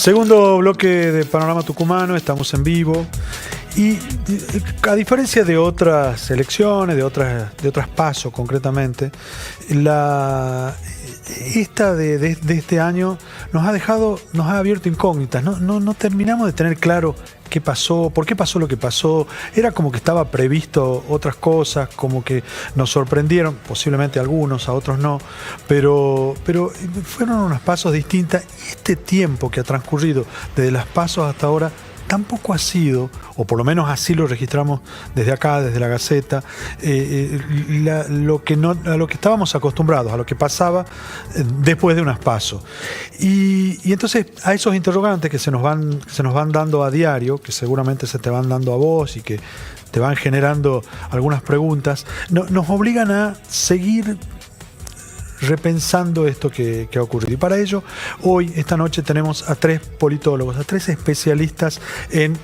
Segundo bloque de Panorama Tucumano, estamos en vivo y a diferencia de otras elecciones, de otras PASO concretamente, esta de este año nos ha abierto incógnitas, no terminamos de tener claro qué pasó, por qué pasó lo que pasó. Era como que estaba previsto otras cosas, como que nos sorprendieron, posiblemente a algunos, a otros no, pero fueron unas pasos distintas y este tiempo que ha transcurrido desde las pasos hasta ahora tampoco ha sido, o por lo menos así lo registramos desde acá, desde la Gaceta, a lo que estábamos acostumbrados, a lo que pasaba después de unas pasos. Y entonces a esos interrogantes que se nos van dando a diario, que seguramente se te van dando a vos y que te van generando algunas preguntas, nos obligan a seguir repensando esto que ha ocurrido. Y para ello, esta noche tenemos a 3 politólogos, a 3 especialistas en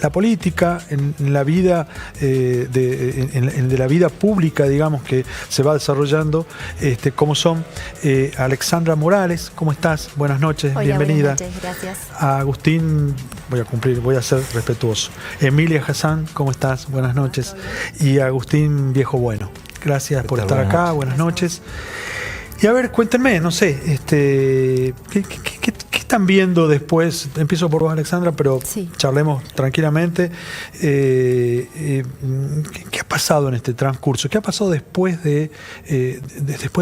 la política, en la vida de la vida pública, digamos, que se va desarrollando, como son Alexandra Morales. ¿Cómo estás? Buenas noches, hola, bienvenida. Buenas noches, gracias. A Agustín, voy a ser respetuoso. Emilia Hassan, ¿cómo estás? Buenas noches. Y a Agustín Viejo Bueno. Gracias por estar acá, buenas noches. Y a ver, cuéntenme, no sé, ¿qué están viendo después? Empiezo por vos, Alexandra, pero sí, charlemos tranquilamente. ¿Qué ha pasado en este transcurso? ¿Qué ha pasado después de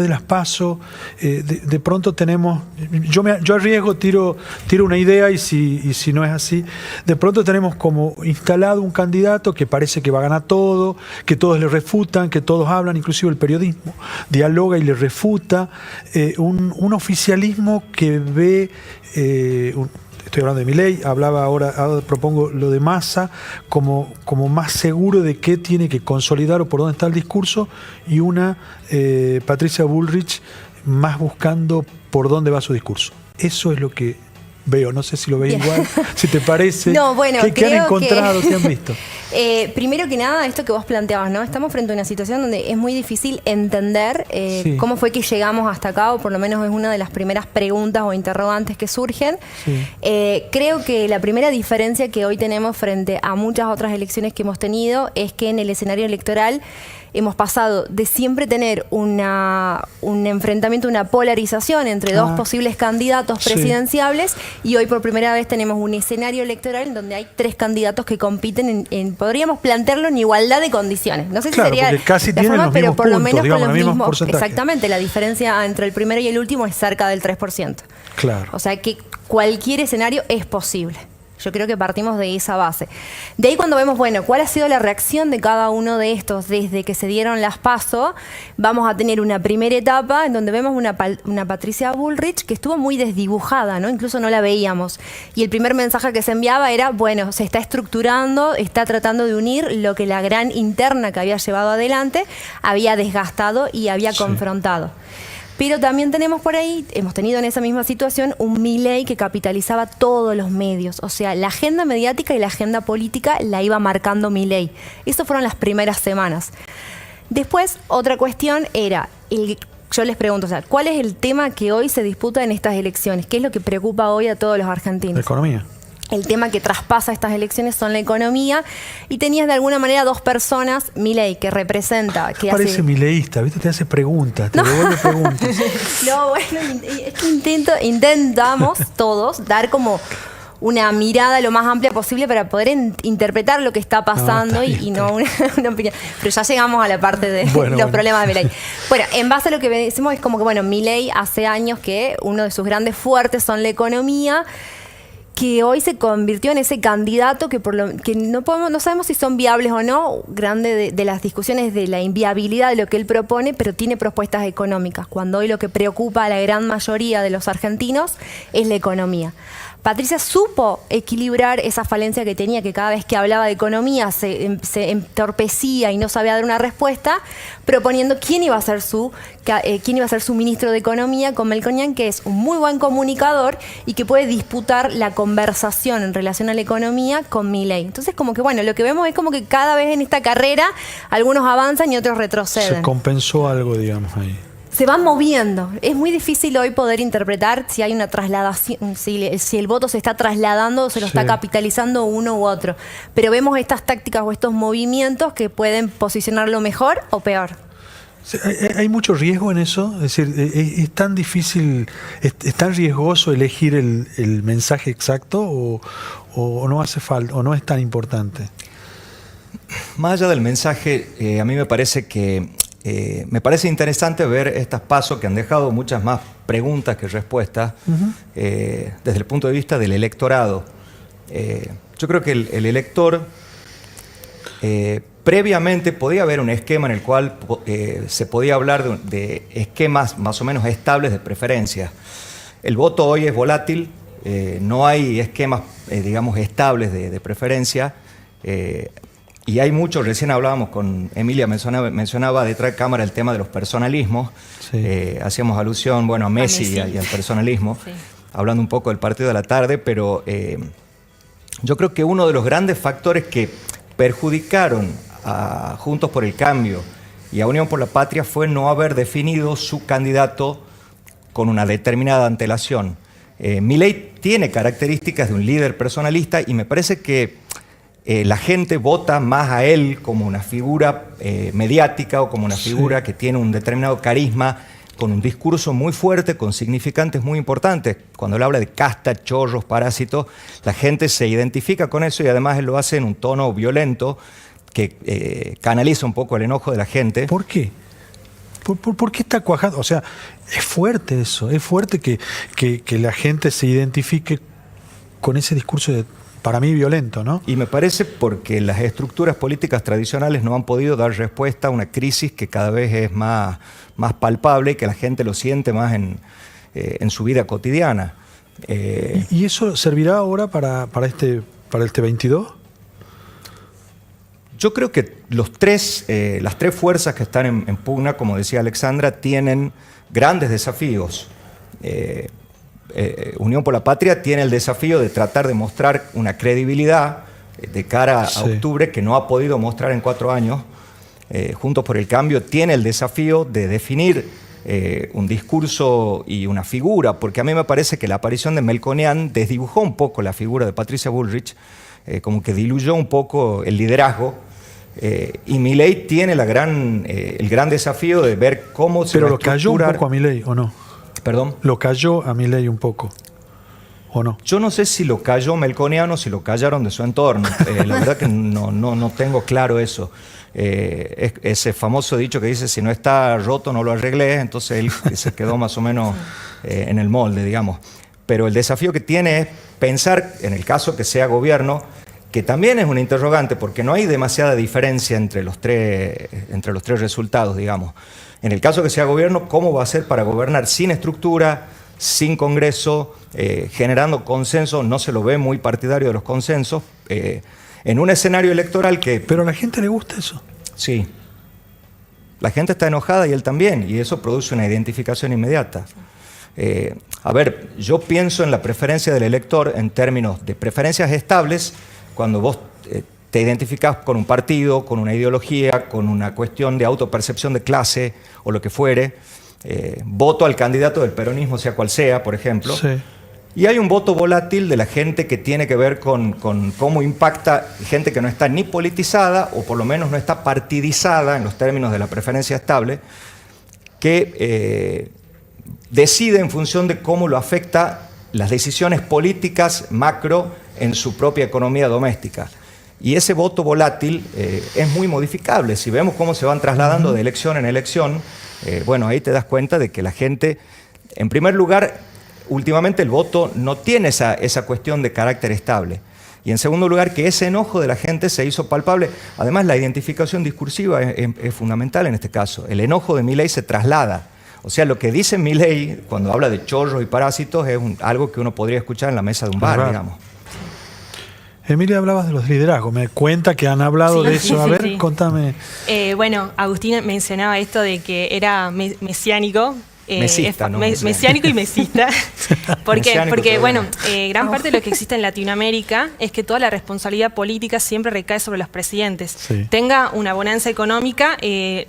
las PASO? De pronto tenemos, yo arriesgo, tiro una idea y si no es así, de pronto tenemos como instalado un candidato que parece que va a ganar todo, que todos le refutan, que todos hablan, inclusive el periodismo dialoga y le refuta. Un oficialismo que ve, estoy hablando de Milei, ahora propongo lo de Massa como más seguro de qué tiene que consolidar o por dónde está el discurso, y una Patricia Bullrich más buscando por dónde va su discurso. Eso es lo que veo, no sé si lo ves igual, si te parece. No, bueno, ¿Qué han encontrado? ¿Qué han visto? Primero que nada, esto que vos planteabas, ¿no? Estamos frente a una situación donde es muy difícil entender sí, cómo fue que llegamos hasta acá, o por lo menos es una de las primeras preguntas o interrogantes que surgen. Sí. Creo que la primera diferencia que hoy tenemos frente a muchas otras elecciones que hemos tenido es que en el escenario electoral hemos pasado de siempre tener un enfrentamiento, una polarización entre dos posibles candidatos presidenciables, sí, y hoy por primera vez tenemos un escenario electoral en donde hay 3 candidatos que compiten podríamos plantearlo en igualdad de condiciones. No sé si sería casi la forma, pero por lo menos digamos, con los mismos porcentajes. Exactamente, la diferencia entre el primero y el último es cerca del 3%. Claro. O sea que cualquier escenario es posible. Yo creo que partimos de esa base. De ahí cuando vemos, bueno, cuál ha sido la reacción de cada uno de estos desde que se dieron las PASO, vamos a tener una primera etapa en donde vemos una Patricia Bullrich que estuvo muy desdibujada, ¿no? Incluso no la veíamos. Y el primer mensaje que se enviaba era, bueno, se está estructurando, está tratando de unir lo que la gran interna que había llevado adelante había desgastado y había confrontado. Pero también tenemos por ahí, hemos tenido en esa misma situación, un Milei que capitalizaba todos los medios. O sea, la agenda mediática y la agenda política la iba marcando Milei. Eso fueron las primeras semanas. Después, otra cuestión era, yo les pregunto, o sea, ¿cuál es el tema que hoy se disputa en estas elecciones? ¿Qué es lo que preocupa hoy a todos los argentinos? La economía. El tema que traspasa estas elecciones son la economía, y tenías de alguna manera 2 personas, Milei, que representa... Que parece mileísta, ¿viste? Te hace preguntas, te devuelve preguntas. No, bueno, es que intentamos todos dar como una mirada lo más amplia posible para poder interpretar lo que está pasando y no una opinión. Pero ya llegamos a la parte de los problemas de Milei. Bueno, en base a lo que decimos es como que, bueno, Milei hace años que uno de sus grandes fuertes son la economía, que hoy se convirtió en ese candidato que no sabemos si son viables o no, grande de las discusiones de la inviabilidad de lo que él propone, pero tiene propuestas económicas, cuando hoy lo que preocupa a la gran mayoría de los argentinos es la economía. Patricia supo equilibrar esa falencia que tenía, que cada vez que hablaba de economía se entorpecía y no sabía dar una respuesta, proponiendo quién iba a ser su ministro de Economía, con Melconian, que es un muy buen comunicador y que puede disputar la conversación en relación a la economía con Milei. Entonces, como que bueno, lo que vemos es como que cada vez en esta carrera algunos avanzan y otros retroceden. Se compensó algo, digamos, ahí. se van moviendo. Es muy difícil hoy poder interpretar si hay una trasladación, si el voto se está trasladando o se lo está capitalizando uno u otro. Pero vemos estas tácticas o estos movimientos que pueden posicionarlo mejor o peor. ¿Hay mucho riesgo en eso? Es decir, ¿es tan difícil, es tan riesgoso elegir el mensaje exacto o no hace falta, o no es tan importante? Más allá del mensaje, a mí me parece interesante ver estas PASO que han dejado muchas más preguntas que respuestas desde el punto de vista del electorado. Yo creo que el elector previamente podía haber un esquema en el cual se podía hablar de esquemas más o menos estables de preferencia. El voto hoy es volátil, no hay esquemas, digamos, estables de preferencia. Y hay muchos, recién hablábamos con Emilia, mencionaba detrás de cámara el tema de los personalismos. Sí. Hacíamos alusión, bueno, a Messi. Y al personalismo, sí. Hablando un poco del partido de la tarde, pero yo creo que uno de los grandes factores que perjudicaron a Juntos por el Cambio y a Unión por la Patria fue no haber definido su candidato con una determinada antelación. Milei tiene características de un líder personalista y me parece que la gente vota más a él como una figura mediática o como una figura que tiene un determinado carisma, con un discurso muy fuerte, con significantes muy importantes. Cuando él habla de casta, chorros, parásitos, la gente se identifica con eso y además él lo hace en un tono violento que canaliza un poco el enojo de la gente. ¿Por qué? ¿Por qué está cuajado? O sea, es fuerte eso, es fuerte que la gente se identifique con ese discurso para mí violento, ¿no? Y me parece porque las estructuras políticas tradicionales no han podido dar respuesta a una crisis que cada vez es más palpable y que la gente lo siente más en su vida cotidiana. ¿Y eso servirá ahora para este 22? Yo creo que las tres fuerzas que están en pugna, como decía Alexandra, tienen grandes desafíos. Unión por la Patria tiene el desafío de tratar de mostrar una credibilidad de cara a octubre que no ha podido mostrar en 4 años. Juntos por el Cambio tiene el desafío de definir un discurso y una figura, porque a mí me parece que la aparición de Melconian desdibujó un poco la figura de Patricia Bullrich, como que diluyó un poco el liderazgo. Y Milei tiene el gran desafío de ver cómo se va a estructurar. Pero lo cayó un poco a Milei, ¿o no? ¿Perdón? ¿Lo cayó a Milei un poco, o no? Yo no sé si lo cayó Melconian o si lo callaron de su entorno. La verdad que no tengo claro eso. Ese famoso dicho que dice, si no está roto no lo arreglé, entonces él se quedó más o menos en el molde, digamos. Pero el desafío que tiene es pensar, en el caso que sea gobierno, que también es un interrogante, porque no hay demasiada diferencia entre los tres resultados, digamos. En el caso que sea gobierno, ¿cómo va a ser para gobernar sin estructura, sin Congreso, generando consenso? No se lo ve muy partidario de los consensos, en un escenario electoral que... ¿Pero a la gente le gusta eso? Sí. La gente está enojada y él también, y eso produce una identificación inmediata. A ver, yo pienso en la preferencia del elector en términos de preferencias estables, cuando vos te identificás con un partido, con una ideología, con una cuestión de autopercepción de clase o lo que fuere, voto al candidato del peronismo, sea cual sea, por ejemplo. Sí. Y hay un voto volátil de la gente que tiene que ver con cómo impacta gente que no está ni politizada o por lo menos no está partidizada en los términos de la preferencia estable, que decide en función de cómo lo afecta las decisiones políticas macro en su propia economía doméstica. Y ese voto volátil es muy modificable. Si vemos cómo se van trasladando de elección en elección, bueno, ahí te das cuenta de que la gente, en primer lugar, últimamente el voto no tiene esa cuestión de carácter estable. Y en segundo lugar, que ese enojo de la gente se hizo palpable. Además, la identificación discursiva es fundamental en este caso. El enojo de Milei se traslada. O sea, lo que dice Milei cuando habla de chorros y parásitos es algo que uno podría escuchar en la mesa de un bar, digamos. Emilia, hablabas de los liderazgos. Me cuenta que han hablado de eso. A ver, contame. Bueno, Agustín mencionaba esto de que era mesiánico. Mesista, ¿no? Mesiánico y mesista. ¿Por qué? Mesiánico Porque, todavía. bueno, gran parte de lo que existe en Latinoamérica es que toda la responsabilidad política siempre recae sobre los presidentes. Sí. Tenga una bonanza económica,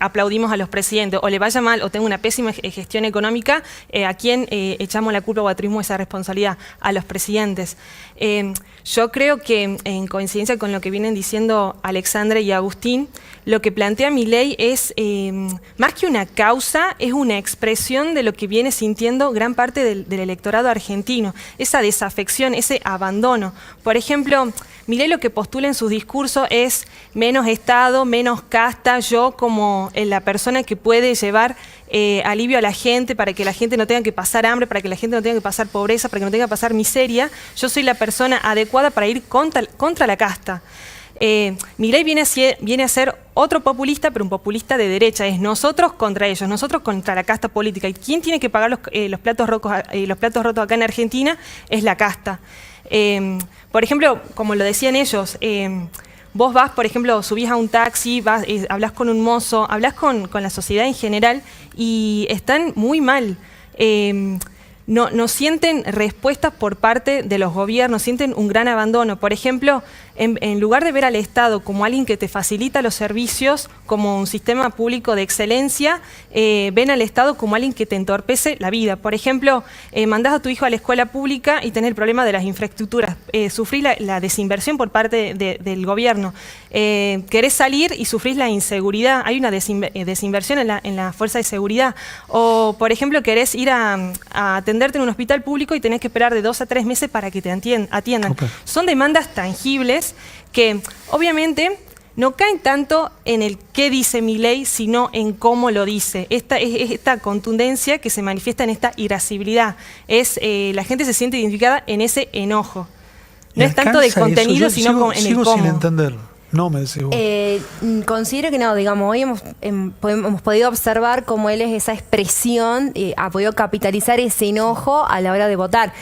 aplaudimos a los presidentes, o le vaya mal, o tenga una pésima gestión económica, ¿a quién echamos la culpa o atribuimos esa responsabilidad? A los presidentes. Yo creo que, en coincidencia con lo que vienen diciendo Alexandra y Agustín, lo que plantea Milei es, más que una causa, es una expresión de lo que viene sintiendo gran parte del electorado argentino, esa desafección, ese abandono. Por ejemplo, Milei lo que postula en sus discursos es menos Estado, menos casta, yo como la persona que puede llevar alivio a la gente, para que la gente no tenga que pasar hambre, para que la gente no tenga que pasar pobreza, para que no tenga que pasar miseria. Yo soy la persona adecuada para ir contra la casta. Milei viene a ser otro populista, pero un populista de derecha. Es nosotros contra ellos, nosotros contra la casta política. ¿Y quién tiene que pagar los platos rotos acá en Argentina? Es la casta. Por ejemplo, como lo decían ellos, vos vas, por ejemplo, subís a un taxi, vas, hablas con un mozo, hablas con la sociedad en general y están muy mal. No sienten respuestas por parte de los gobiernos, sienten un gran abandono. Por ejemplo, en lugar de ver al Estado como alguien que te facilita los servicios, como un sistema público de excelencia, ven al Estado como alguien que te entorpece la vida. Por ejemplo, mandás a tu hijo a la escuela pública y tenés el problema de las infraestructuras, sufrís la desinversión por parte del gobierno, querés salir y sufrís la inseguridad, hay una desinversión en la fuerza de seguridad. O, por ejemplo, querés ir a atenderte en un hospital público y tenés que esperar de 2 a 3 meses para que te atiendan. Okay. Son demandas tangibles que obviamente no caen tanto en el qué dice Milei, sino en cómo lo dice. Esta contundencia que se manifiesta en esta irascibilidad. La gente se siente identificada en ese enojo. No es tanto de contenido, sino en el cómo. Sigo sin entender. No, me decís vos. Considero que no, digamos, hoy hemos podido observar cómo él es esa expresión, ha podido capitalizar ese enojo a la hora de votar.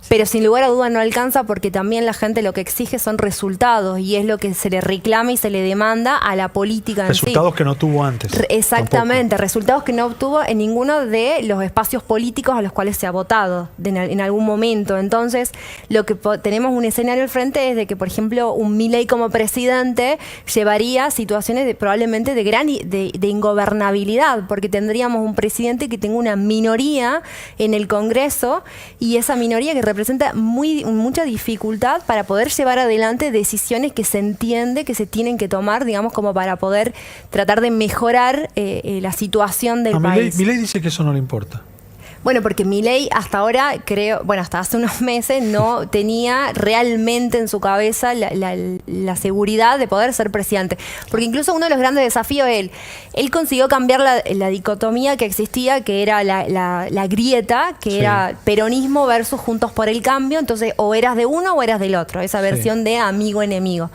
Pero sin lugar a duda no alcanza porque también la gente lo que exige son resultados y es lo que se le reclama y se le demanda a la política en sí. Resultados que no tuvo antes. Exactamente, Tampoco. resultados que no obtuvo en ninguno de los espacios políticos a los cuales se ha votado en algún momento. Entonces, lo que tenemos un escenario al frente es de que, por ejemplo, un Milei como presidente llevaría situaciones probablemente de gran de ingobernabilidad, porque tendríamos un presidente que tenga una minoría en el Congreso y esa minoría que representa mucha dificultad para poder llevar adelante decisiones que se entiende que se tienen que tomar, digamos, como para poder tratar de mejorar la situación del país. Milei dice que eso no le importa. Bueno, porque Milei hasta ahora, hasta hace unos meses no tenía realmente en su cabeza la seguridad de poder ser presidente. Porque incluso uno de los grandes desafíos, él consiguió cambiar la dicotomía que existía, que era la grieta, que era peronismo versus Juntos por el Cambio. Entonces, o eras de uno o eras del otro, esa versión de amigo-enemigo.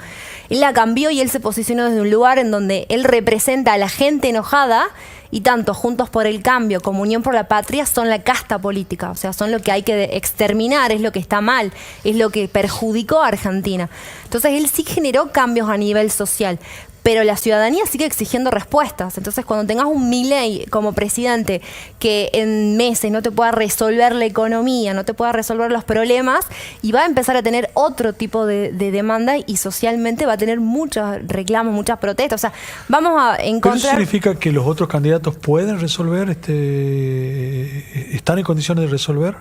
Él la cambió y él se posicionó desde un lugar en donde él representa a la gente enojada. Y tanto Juntos por el Cambio como Unión por la Patria son la casta política, o sea, son lo que hay que exterminar, es lo que está mal, es lo que perjudicó a Argentina. Entonces él sí generó cambios a nivel social, pero la ciudadanía sigue exigiendo respuestas. Entonces cuando tengas un Milei como presidente que en meses no te pueda resolver la economía, no te pueda resolver los problemas y va a empezar a tener otro tipo de demanda y socialmente va a tener muchos reclamos, muchas protestas. O sea, vamos a encontrar... ¿Pero eso significa que los otros candidatos pueden resolver, están en condiciones de resolver?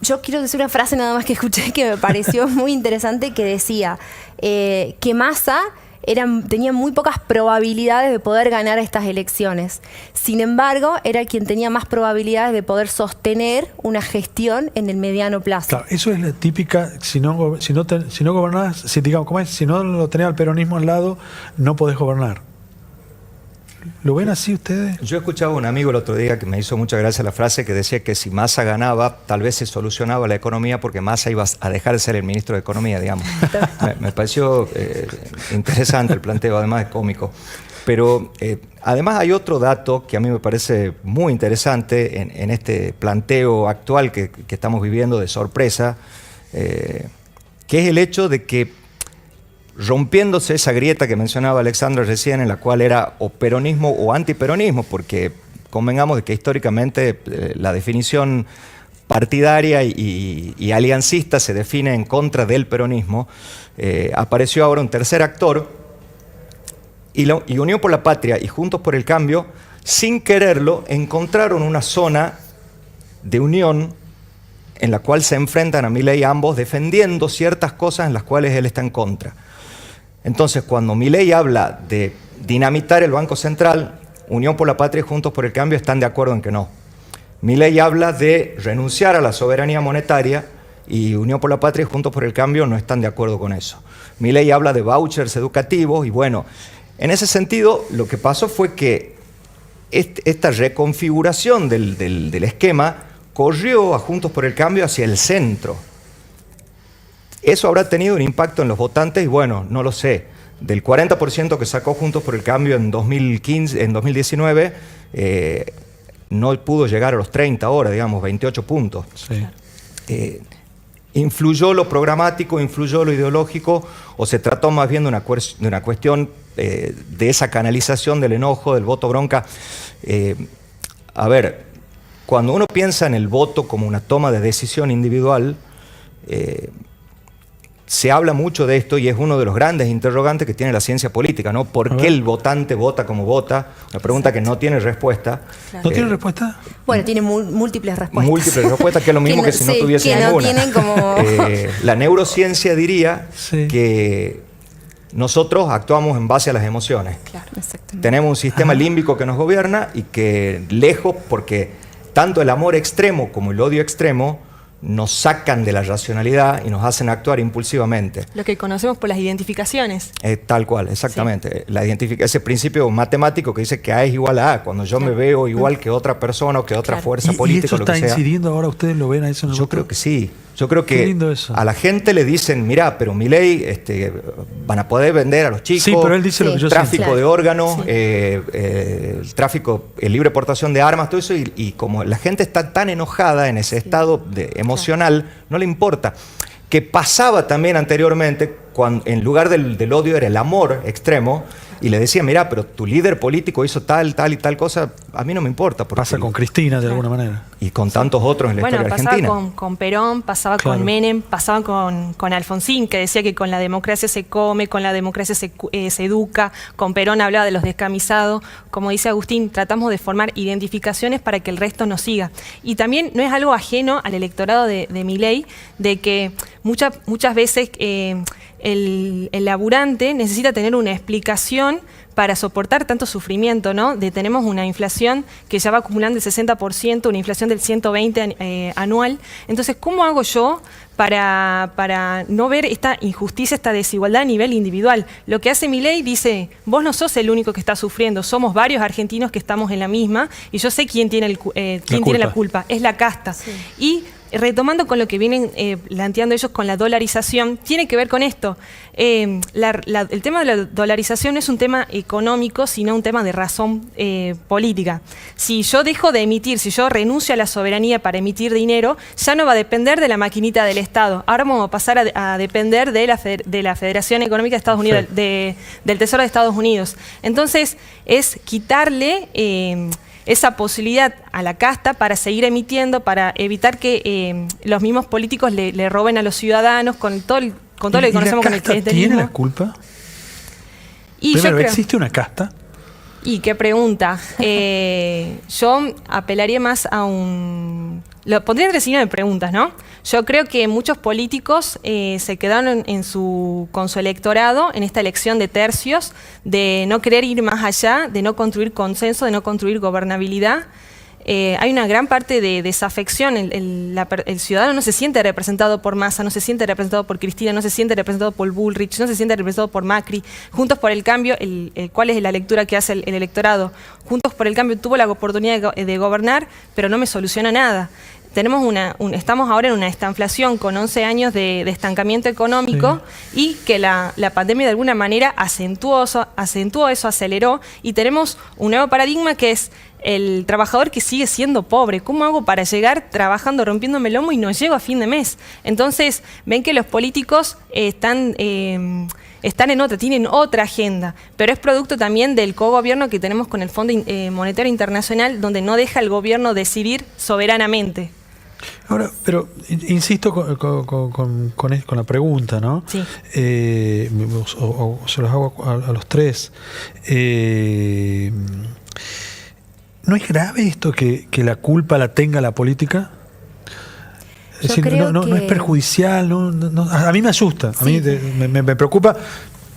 Yo quiero decir una frase nada más que escuché que me pareció muy interesante, que decía que Massa tenía muy pocas probabilidades de poder ganar estas elecciones. Sin embargo, era quien tenía más probabilidades de poder sostener una gestión en el mediano plazo. Claro, eso es la típica, si no gobernás, si no lo tenés al peronismo al lado, no podés gobernar. ¿Lo ven así ustedes? Yo escuchaba a un amigo el otro día que me hizo mucha gracia la frase que decía que si Massa ganaba, tal vez se solucionaba la economía porque Massa iba a dejar de ser el ministro de Economía, digamos. Me pareció interesante el planteo, además de cómico. Pero además hay otro dato que a mí me parece muy interesante en este planteo actual que estamos viviendo de sorpresa, que es el hecho de que rompiéndose esa grieta que mencionaba Alexandra recién, en la cual era o peronismo o antiperonismo, porque convengamos de que históricamente la definición partidaria y aliancista se define en contra del peronismo, apareció ahora un tercer actor, y Unión por la Patria y Juntos por el Cambio, sin quererlo, encontraron una zona de unión en la cual se enfrentan a Milei ambos, defendiendo ciertas cosas en las cuales él está en contra. Entonces, cuando Milei habla de dinamitar el Banco Central, Unión por la Patria y Juntos por el Cambio están de acuerdo en que no. Milei habla de renunciar a la soberanía monetaria y Unión por la Patria y Juntos por el Cambio no están de acuerdo con eso. Milei habla de vouchers educativos y bueno, en ese sentido lo que pasó fue que esta reconfiguración del esquema corrió a Juntos por el Cambio hacia el centro. Eso habrá tenido un impacto en los votantes y bueno, no lo sé. Del 40% que sacó Juntos por el Cambio en 2019, no pudo llegar a los 30 ahora, digamos, 28 puntos. Sí. ¿Influyó lo programático, influyó lo ideológico o se trató más bien de una cuestión de esa canalización del enojo, del voto bronca? A ver, cuando uno piensa en el voto como una toma de decisión individual, se habla mucho de esto y es uno de los grandes interrogantes que tiene la ciencia política, ¿no? ¿Por qué el votante vota como vota? Una pregunta que no tiene respuesta. Claro. ¿No tiene respuesta? Bueno, tiene múltiples respuestas. Múltiples respuestas, que es lo mismo que si no tuviese que ninguna. no tienen como... La neurociencia diría Sí. que nosotros actuamos en base a las emociones. Claro, exactamente. Tenemos un sistema límbico que nos gobierna y que lejos, porque tanto el amor extremo como el odio extremo nos sacan de la racionalidad y nos hacen actuar impulsivamente. Lo que conocemos por las identificaciones. Tal cual, exactamente. Sí. Ese principio matemático que dice que A es igual a A. Cuando yo me veo igual que otra persona o que otra fuerza ¿Y política, eso lo que está sea. incidiendo ahora? ¿Ustedes lo ven a eso en el Yo voto? creo que sí. Yo creo Qué que lindo eso. a la gente le dicen, mirá, pero Milei van a poder vender a los chicos. Sí, pero él dice lo que yo tráfico siento. de órganos, Sí. el tráfico, el libre portación de armas, todo eso. Y como la gente está tan enojada en ese estado emocional, no le importa. Que pasaba también anteriormente, cuando en lugar del odio era el amor extremo, y le decía, mirá, pero tu líder político hizo tal y tal cosa, a mí no me importa. Pasa con Cristina de alguna manera. Y con tantos otros en la historia Pasaba argentina. con Perón, pasaba Claro. con Menem, pasaba con Alfonsín, que decía que con la democracia se come, con la democracia se educa, con Perón hablaba de los descamisados. Como dice Agustín, tratamos de formar identificaciones para que el resto nos siga. Y también no es algo ajeno al electorado de Milei, de que muchas veces el laburante necesita tener una explicación para soportar tanto sufrimiento, ¿no? Tenemos una inflación que ya va acumulando el 60%, una inflación del 120% anual. Entonces, ¿cómo hago yo para no ver esta injusticia, esta desigualdad a nivel individual? Lo que hace Milei dice, vos no sos el único que está sufriendo, somos varios argentinos que estamos en la misma y yo sé quién tiene la culpa, es la casta. Sí. Y retomando con lo que vienen planteando ellos con la dolarización, tiene que ver con esto. El tema de la dolarización no es un tema económico, sino un tema de razón política. Si yo dejo de emitir, si yo renuncio a la soberanía para emitir dinero, ya no va a depender de la maquinita del Estado. Ahora vamos a pasar a depender de la Federación Económica de Estados Unidos, Sí. del Tesoro de Estados Unidos. Entonces, es quitarle esa posibilidad a la casta para seguir emitiendo, para evitar que los mismos políticos le roben a los ciudadanos con todo lo que conocemos con el clientelismo. ¿Tiene la culpa? Y Primero, yo creo, ¿existe una casta? y qué pregunta. Yo apelaría más a lo pondría entre signo de preguntas, ¿no? Yo creo que muchos políticos se quedaron con su electorado en esta elección de tercios, de no querer ir más allá, de no construir consenso, de no construir gobernabilidad. Hay una gran parte de desafección. El ciudadano no se siente representado por Massa, no se siente representado por Cristina, no se siente representado por Bullrich, no se siente representado por Macri. Juntos por el Cambio, ¿cuál es la lectura que hace el electorado? Juntos por el Cambio tuvo la oportunidad de gobernar, pero no me soluciona nada. Estamos ahora en una estanflación con 11 años de estancamiento económico, sí, y que la pandemia de alguna manera acentuó eso, aceleró, y tenemos un nuevo paradigma que es el trabajador que sigue siendo pobre. ¿Cómo hago para llegar trabajando, rompiéndome el lomo y no llego a fin de mes? Entonces, ven que los políticos están en tienen otra agenda, pero es producto también del cogobierno que tenemos con el Fondo Monetario Internacional, donde no deja al gobierno decidir soberanamente. Ahora, pero insisto con la pregunta, ¿no? Sí. O se los hago a los tres. ¿No es grave esto que la culpa la tenga la política? Es decir, no es perjudicial, a mí me asusta, a mí me preocupa.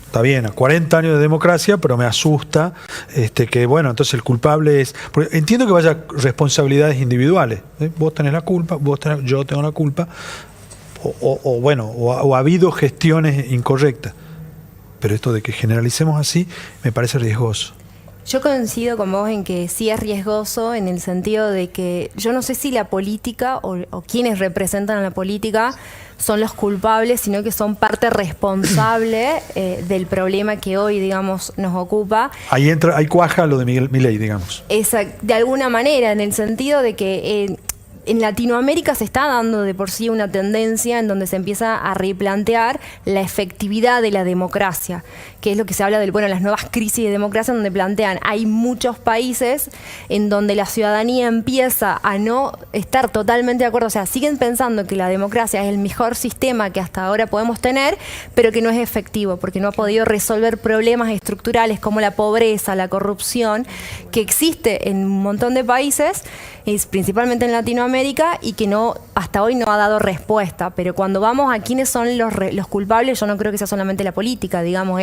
Está bien, a 40 años de democracia, pero me asusta que, bueno, entonces el culpable es... Porque entiendo que vaya responsabilidades individuales. Vos tenés la culpa, yo tengo la culpa, o ha habido gestiones incorrectas. Pero esto de que generalicemos así me parece riesgoso. Yo coincido con vos en que sí es riesgoso, en el sentido de que yo no sé si la política o quienes representan a la política son los culpables, sino que son parte responsable del problema que hoy, digamos, nos ocupa. Ahí cuaja lo de Milei, digamos. De alguna manera, en el sentido de que en Latinoamérica se está dando de por sí una tendencia en donde se empieza a replantear la efectividad de la democracia, que es lo que se habla de las nuevas crisis de democracia, donde plantean, hay muchos países en donde la ciudadanía empieza a no estar totalmente de acuerdo, o sea, siguen pensando que la democracia es el mejor sistema que hasta ahora podemos tener, pero que no es efectivo, porque no ha podido resolver problemas estructurales como la pobreza, la corrupción, que existe en un montón de países, principalmente en Latinoamérica, y que hasta hoy no ha dado respuesta. Pero cuando vamos a quiénes son los culpables, yo no creo que sea solamente la política, digamos,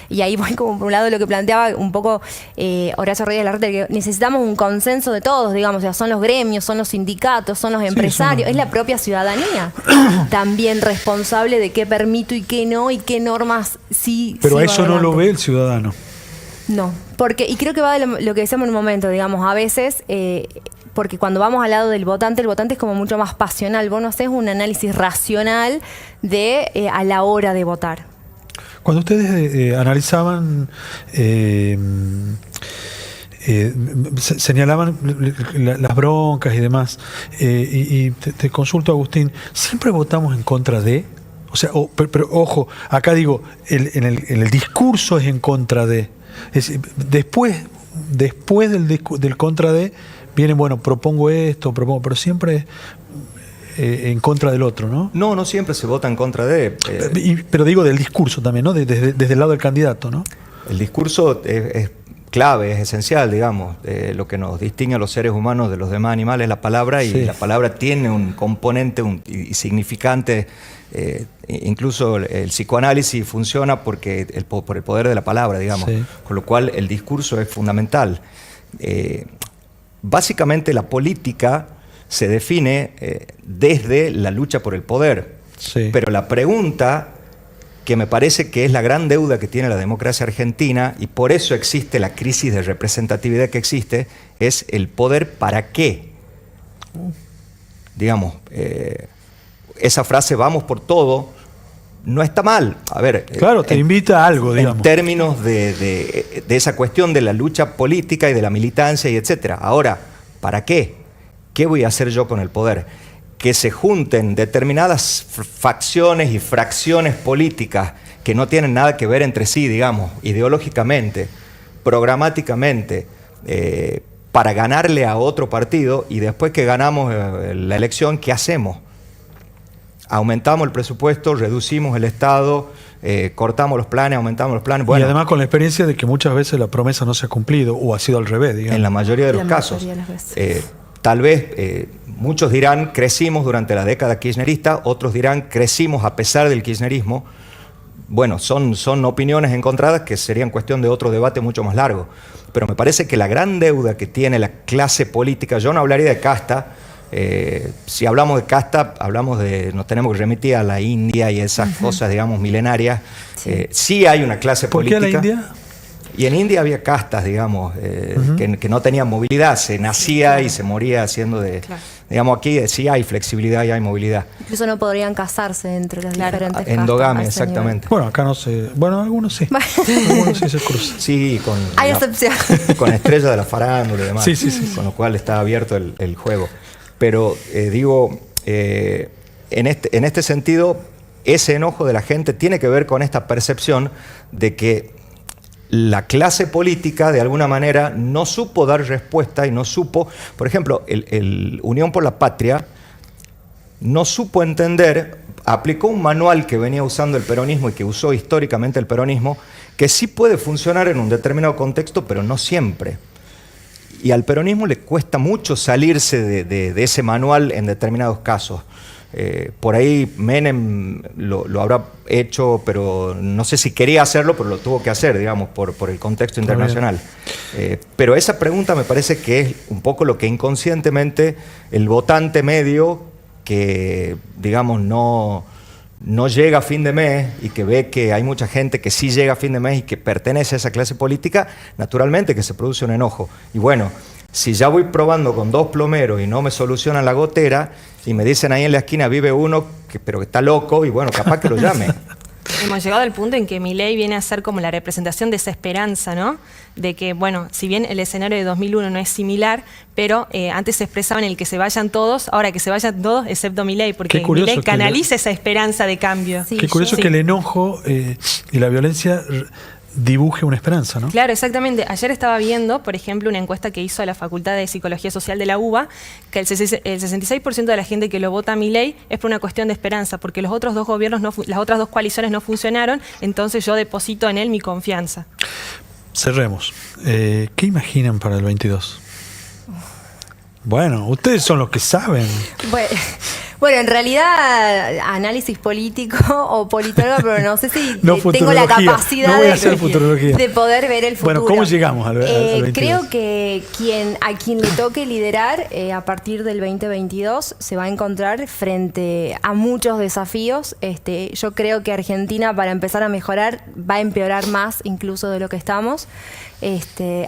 y ahí voy como por un lado lo que planteaba un poco Horacio Rodríguez Larreta, que necesitamos un consenso de todos, digamos, o sea, son los gremios, son los sindicatos, son los empresarios, es la propia ciudadanía también responsable de qué permito y qué no, y qué normas sí. Pero sí eso no lo ve el ciudadano. No, y creo que va de lo que decíamos en un momento, digamos, a veces... porque cuando vamos al lado del votante, el votante es como mucho más pasional. Vos no haces un análisis racional a la hora de votar. Cuando ustedes analizaban, señalaban las broncas y demás, y te consulto, Agustín, ¿siempre votamos en contra de? O sea, pero ojo, acá digo, en el discurso es en contra de. Después del contra de, vienen, propongo esto, pero siempre en contra del otro, ¿no? No siempre se vota en contra de. Pero digo del discurso también, ¿no? Desde el lado del candidato, ¿no? El discurso es clave, es esencial, digamos. Lo que nos distingue a los seres humanos de los demás animales es la palabra, y la palabra tiene un componente y significante. Incluso el psicoanálisis funciona por el poder de la palabra, digamos. Sí. Con lo cual el discurso es fundamental. Básicamente la política se define desde la lucha por el poder. Sí. Pero la pregunta, que me parece que es la gran deuda que tiene la democracia argentina, y por eso existe la crisis de representatividad que existe, es el poder para qué. Digamos, esa frase, vamos por todo, no está mal. A ver, claro, te invita a algo, digamos. En términos de esa cuestión de la lucha política y de la militancia y etcétera. Ahora, ¿para qué? ¿Qué voy a hacer yo con el poder? Que se junten determinadas facciones y fracciones políticas que no tienen nada que ver entre sí, digamos, ideológicamente, programáticamente, para ganarle a otro partido, y después que ganamos la elección, ¿qué hacemos? Aumentamos el presupuesto, reducimos el Estado, cortamos los planes, aumentamos los planes. Bueno, y además con la experiencia de que muchas veces la promesa no se ha cumplido, o ha sido al revés, digamos. En la mayoría de los casos. Tal vez muchos dirán crecimos durante la década kirchnerista, otros dirán crecimos a pesar del kirchnerismo. Bueno, son opiniones encontradas que serían cuestión de otro debate mucho más largo. Pero me parece que la gran deuda que tiene la clase política, yo no hablaría de casta. Si hablamos de casta, nos tenemos que remitir a la India y esas cosas, digamos, milenarias. Sí hay una clase política. ¿Por qué a la India? Y en India había castas, digamos, que no tenían movilidad, se nacía y se moría haciendo de... Digamos, aquí sí hay flexibilidad y hay movilidad. Incluso no podrían casarse entre las diferentes castas. Endogamia, exactamente. Bueno, acá no sé. Bueno, algunos sí. Algunos sí se cruzan. Sí, hay excepción. Con estrellas de la farándula y demás. Sí. Con lo cual está abierto el juego. Pero digo, en este sentido, ese enojo de la gente tiene que ver con esta percepción de que la clase política, de alguna manera, no supo dar respuesta y no supo... Por ejemplo, el Unión por la Patria no supo entender, aplicó un manual que venía usando el peronismo y que usó históricamente el peronismo, que sí puede funcionar en un determinado contexto, pero no siempre. Y al peronismo le cuesta mucho salirse de ese manual en determinados casos. Por ahí Menem lo habrá hecho, pero no sé si quería hacerlo, pero lo tuvo que hacer, digamos, por el contexto internacional. Pero esa pregunta me parece que es un poco lo que inconscientemente el votante medio que, digamos, no llega a fin de mes y que ve que hay mucha gente que sí llega a fin de mes y que pertenece a esa clase política, naturalmente que se produce un enojo. Y bueno, si ya voy probando con 2 plomeros y no me solucionan la gotera y me dicen ahí en la esquina vive uno pero que está loco, y bueno, capaz que lo llame. Hemos llegado al punto en que Milei viene a ser como la representación de esa esperanza, ¿no? De que, bueno, si bien el escenario de 2001 no es similar, pero antes se expresaba en el que se vayan todos, ahora que se vayan todos excepto Milei, porque Milei canaliza esa esperanza de cambio. Sí, qué curioso que el enojo y la violencia dibuje una esperanza, ¿no? Claro, exactamente. Ayer estaba viendo, por ejemplo, una encuesta que hizo la Facultad de Psicología Social de la UBA, que el 66% de la gente que lo vota a Milei es por una cuestión de esperanza, porque los otros dos gobiernos, las otras dos coaliciones no funcionaron, entonces yo deposito en él mi confianza. Cerremos. ¿Qué imaginan para el 22? Bueno, ustedes son los que saben. Bueno, en realidad análisis político o politólogo, pero no sé si no tengo la capacidad de poder ver el futuro. Bueno, ¿cómo llegamos al 22? Creo que a quien le toque liderar a partir del 2022 se va a encontrar frente a muchos desafíos. Yo creo que Argentina, para empezar a mejorar, va a empeorar más incluso de lo que estamos.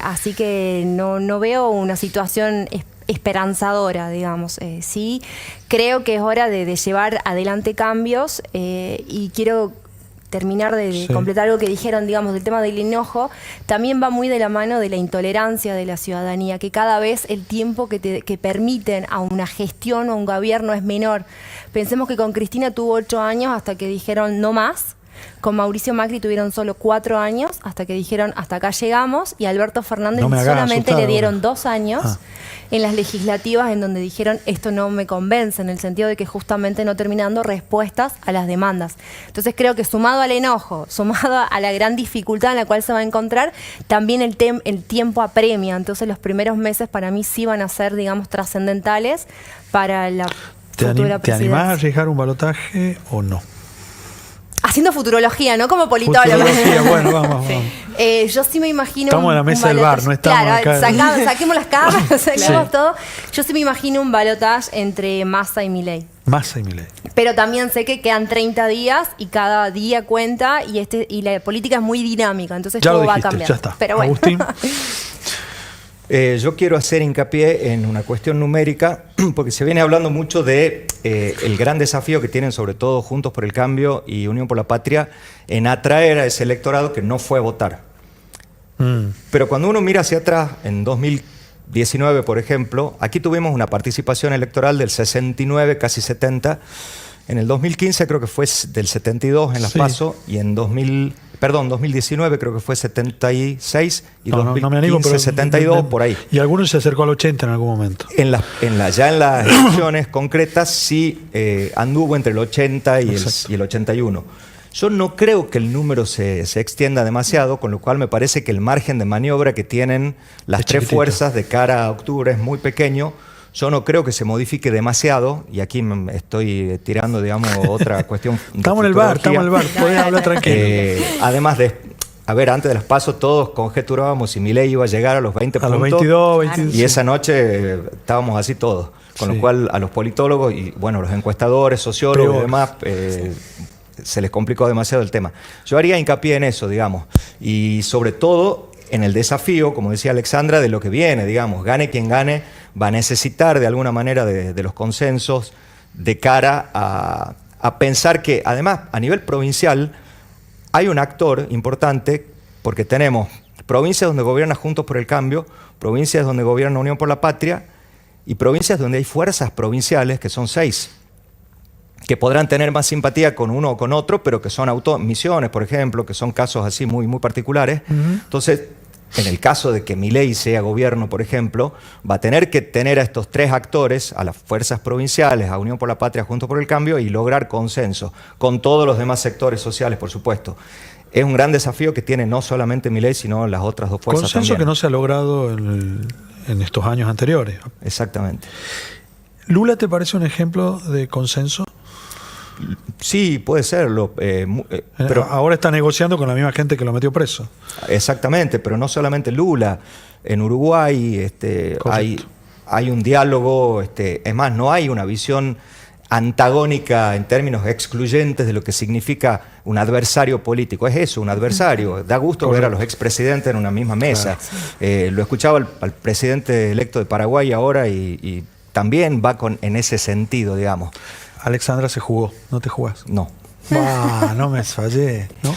Así que no veo una situación esperanzadora, digamos. Sí, creo que es hora de llevar adelante cambios y quiero terminar de completar algo que dijeron, digamos, del tema del enojo. También va muy de la mano de la intolerancia de la ciudadanía, que cada vez el tiempo que permiten a una gestión o a un gobierno es menor. Pensemos que con Cristina tuvo 8 años hasta que dijeron no más. Con Mauricio Macri tuvieron solo 4 años hasta que dijeron hasta acá llegamos, y a Alberto Fernández solamente le dieron 2 años en las legislativas, en donde dijeron esto no me convence, en el sentido de que justamente no terminan dando respuestas a las demandas. Entonces creo que sumado al enojo, sumado a la gran dificultad en la cual se va a encontrar, también el tiempo apremia. Entonces los primeros meses para mí sí van a ser, digamos, trascendentales para la futura presidencia. ¿Te animás a arriesgar un balotaje o no? Haciendo futurología, ¿no? Como politóloga. Futurología, bueno, vamos. Yo sí me imagino... Estamos en la mesa del bar, no estamos acá. Saquemos las cámaras, saquemos todo. Yo sí me imagino un balotaje entre Massa y Milei. Massa y Milei. Pero también sé que quedan 30 días y cada día cuenta, y la política es muy dinámica, entonces ya todo va a cambiar. Ya está. Pero bueno. Agustín. Yo quiero hacer hincapié en una cuestión numérica, porque se viene hablando mucho de el gran desafío que tienen sobre todo Juntos por el Cambio y Unión por la Patria en atraer a ese electorado que no fue a votar. Pero cuando uno mira hacia atrás, en 2019, por ejemplo, aquí tuvimos una participación electoral del 69, casi 70. En el 2015 creo que fue del 72 en las PASO, y en 2019 creo que fue 76 y 2015 72, por ahí. Y algunos se acercó al 80 en algún momento. Ya en las elecciones concretas sí anduvo entre el 80 y el 81. Yo no creo que el número se extienda demasiado, con lo cual me parece que el margen de maniobra que tienen las tres fuerzas de cara a octubre es muy pequeño. Yo no creo que se modifique demasiado, y aquí me estoy tirando, digamos, otra cuestión. Estamos en el bar, podés hablar tranquilo. Además antes de las PASO todos conjeturábamos si Milei iba a llegar a los 20 puntos. A los 22, 25. Y esa noche estábamos así todos. Con lo cual a los politólogos y, bueno, los encuestadores, sociólogos y demás, se les complicó demasiado el tema. Yo haría hincapié en eso, digamos. Y sobre todo en el desafío, como decía Alexandra, de lo que viene, digamos. Gane quien gane, va a necesitar de alguna manera de los consensos de cara a pensar que, además, a nivel provincial, hay un actor importante, porque tenemos provincias donde gobierna Juntos por el Cambio, provincias donde gobierna Unión por la Patria, y provincias donde hay fuerzas provinciales, que son 6, que podrán tener más simpatía con uno o con otro, pero que son Misiones, por ejemplo, que son casos así muy, muy particulares. Entonces, en el caso de que Milei sea gobierno, por ejemplo, va a tener que tener a estos 3 actores, a las fuerzas provinciales, a Unión por la Patria, Juntos por el Cambio, y lograr consenso con todos los demás sectores sociales, por supuesto. Es un gran desafío que tiene no solamente Milei, sino las otras 2 fuerzas Consenso también. que no se ha logrado en estos años anteriores. Exactamente. ¿Lula te parece un ejemplo de consenso? Sí, puede serlo. Pero ahora está negociando con la misma gente que lo metió preso. Exactamente, pero no solamente Lula. En Uruguay hay un diálogo, es más, no hay una visión antagónica en términos excluyentes de lo que significa un adversario político. Es eso, un adversario. Da gusto ver a los expresidentes en una misma mesa. Claro. Lo escuchaba al presidente electo de Paraguay ahora y también va en ese sentido, digamos. Alexandra se jugó, ¿no te jugás? No. No me fallé, ¿no?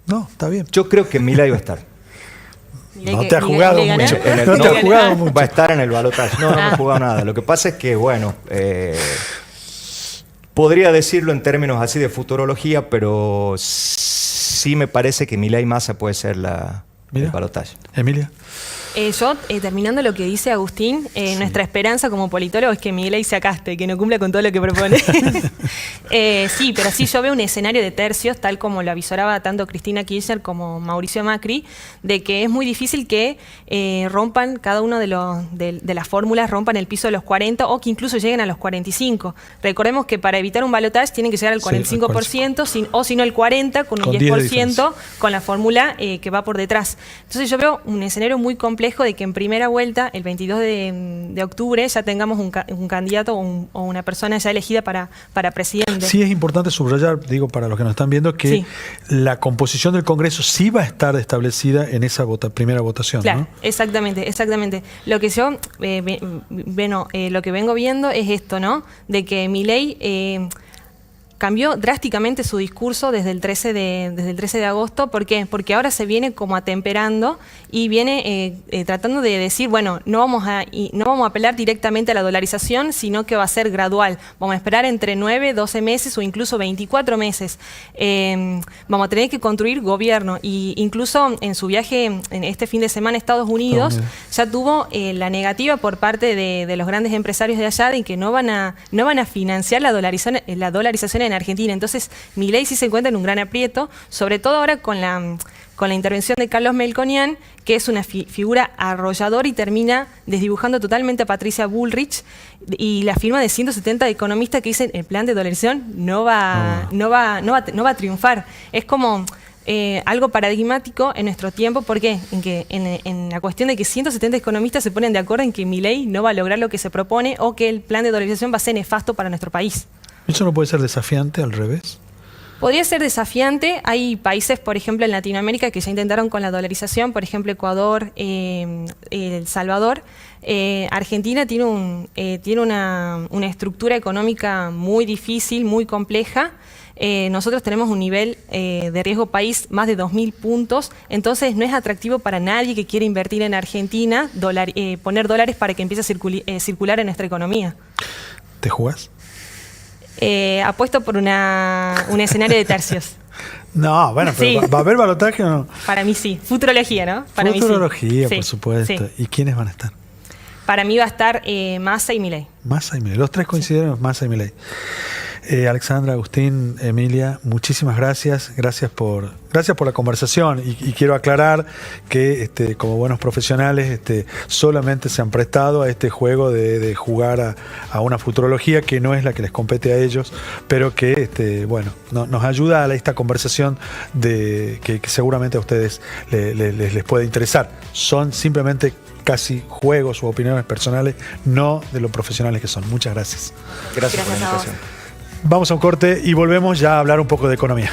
No, está bien. Yo creo que Milei va a estar. No te has jugado mucho. No te has jugado mucho. Va a estar en el balotaje. No me he jugado nada. Lo que pasa es que, bueno, podría decirlo en términos así de futurología, pero sí me parece que Milei Massa puede ser el balotaje. Emilia. Yo, terminando lo que dice Agustín, nuestra esperanza como politólogo es que Milei se acaste, que no cumpla con todo lo que propone. Sí, pero sí yo veo un escenario de tercios, tal como lo avisoraba tanto Cristina Kirchner como Mauricio Macri, de que es muy difícil que rompan cada uno de las fórmulas, rompan el piso de los 40 o que incluso lleguen a los 45. Recordemos que para evitar un balotaje tienen que llegar al 45%, o si no el 40% con un 10% con la fórmula que va por detrás. Entonces yo veo un escenario muy complejo de que en primera vuelta, el 22 de octubre, ya tengamos un candidato o una persona ya elegida para presidente. Sí, es importante subrayar, digo, para los que nos están viendo, que la composición del Congreso sí va a estar establecida en esa primera votación. Claro, ¿no? exactamente. Lo que yo lo que vengo viendo es esto, ¿no? De que Milei cambió drásticamente su discurso desde el 13 de agosto. ¿Por qué? Porque ahora se viene como atemperando y viene tratando de decir, bueno, no vamos a apelar directamente a la dolarización, sino que va a ser gradual. Vamos a esperar entre 9, 12 meses o incluso 24 meses. Vamos a tener que construir gobierno. Y incluso en su viaje en este fin de semana a Estados Unidos ya tuvo la negativa por parte de los grandes empresarios de allá de que no van a financiar la dolarización en Argentina. Entonces Milei sí se encuentra en un gran aprieto, sobre todo ahora con la intervención de Carlos Melconian, que es una figura arrolladora y termina desdibujando totalmente a Patricia Bullrich, y la firma de 170 economistas que dicen el plan de dolarización no va a triunfar. Es como algo paradigmático en nuestro tiempo. ¿Por qué? En la cuestión de que 170 economistas se ponen de acuerdo en que Milei no va a lograr lo que se propone o que el plan de dolarización va a ser nefasto para nuestro país. ¿Eso no puede ser desafiante al revés? Podría ser desafiante. Hay países, por ejemplo, en Latinoamérica que ya intentaron con la dolarización, por ejemplo, Ecuador, El Salvador. Argentina tiene una estructura económica muy difícil, muy compleja. Nosotros tenemos un nivel de riesgo país más de 2.000 puntos, entonces no es atractivo para nadie que quiera invertir en Argentina, poner dólares para que empiece a circular en nuestra economía. ¿Te jugás? Apuesto por un escenario de tercios. No, bueno, pero ¿va a haber balotaje o no? Para mí sí. Futurología, ¿no? Para Futurología, mí sí. Por supuesto. Sí. ¿Y quiénes van a estar? Para mí va a estar Massa y Milei. Massa y Milei. Los tres coincidieron, Massa y Milei. Alexandra, Agustín, Emilia, muchísimas gracias. Gracias por la conversación. Y quiero aclarar que como buenos profesionales solamente se han prestado a este juego de jugar a una futurología que no es la que les compete a ellos, pero que nos ayuda a esta conversación que seguramente a ustedes les puede interesar. Son simplemente casi juegos u opiniones personales, no de lo profesionales que son. Muchas gracias. Gracias por la invitación. Vamos a un corte y volvemos ya a hablar un poco de economía.